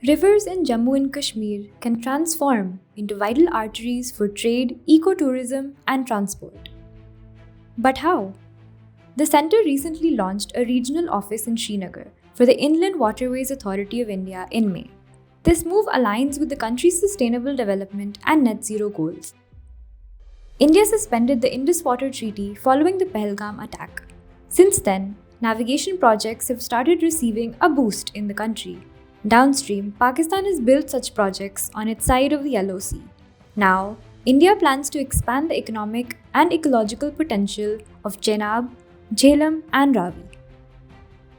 Rivers in Jammu and Kashmir can transform into vital arteries for trade, ecotourism, and transport. But how? The centre recently launched a regional office in Srinagar for the Inland Waterways Authority of India in May. This move aligns with the country's sustainable development and net zero goals. India suspended the Indus Water Treaty following the Pahalgam attack. Since then, navigation projects have started receiving a boost in the country. Downstream, Pakistan has built such projects on its side of the Yellow Sea. Now, India plans to expand the economic and ecological potential of Chenab, Jhelum, and Ravi.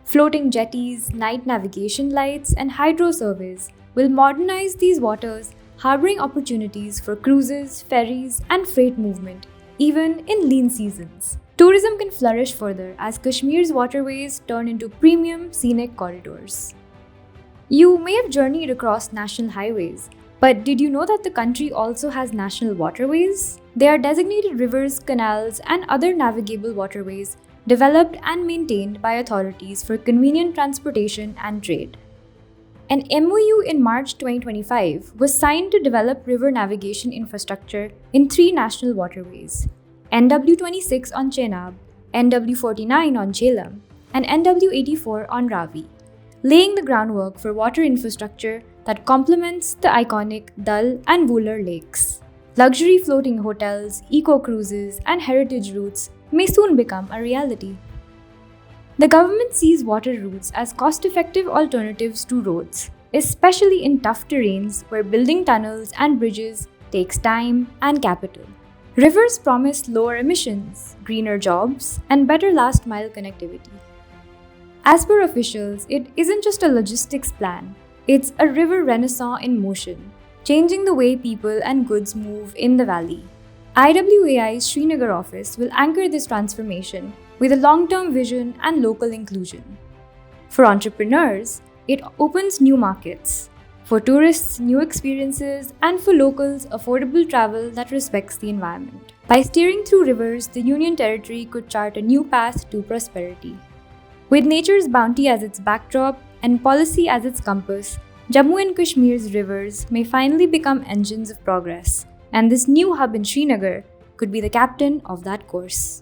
Floating jetties, night navigation lights, and hydro surveys will modernize these waters, harboring opportunities for cruises, ferries, and freight movement, even in lean seasons. Tourism can flourish further as Kashmir's waterways turn into premium scenic corridors. You may have journeyed across national highways, but did you know that the country also has national waterways? They are designated rivers, canals, and other navigable waterways developed and maintained by authorities for convenient transportation and trade. An MOU in March 2025 was signed to develop river navigation infrastructure in 3 national waterways: NW26 on Chenab, NW49 on Jhelum, and NW84 on Ravi, laying the groundwork for water infrastructure that complements the iconic Dal and Vular lakes. Luxury floating hotels, eco-cruises, and heritage routes may soon become a reality. The government sees water routes as cost-effective alternatives to roads, especially in tough terrains where building tunnels and bridges takes time and capital. Rivers promise lower emissions, greener jobs, and better last-mile connectivity. As per officials, it isn't just a logistics plan, it's a river renaissance in motion, changing the way people and goods move in the valley. IWAI's Srinagar office will anchor this transformation with a long-term vision and local inclusion. For entrepreneurs, it opens new markets. For tourists, new experiences, and for locals, affordable travel that respects the environment. By steering through rivers, the Union Territory could chart a new path to prosperity. With nature's bounty as its backdrop and policy as its compass, Jammu and Kashmir's rivers may finally become engines of progress, and this new hub in Srinagar could be the captain of that course.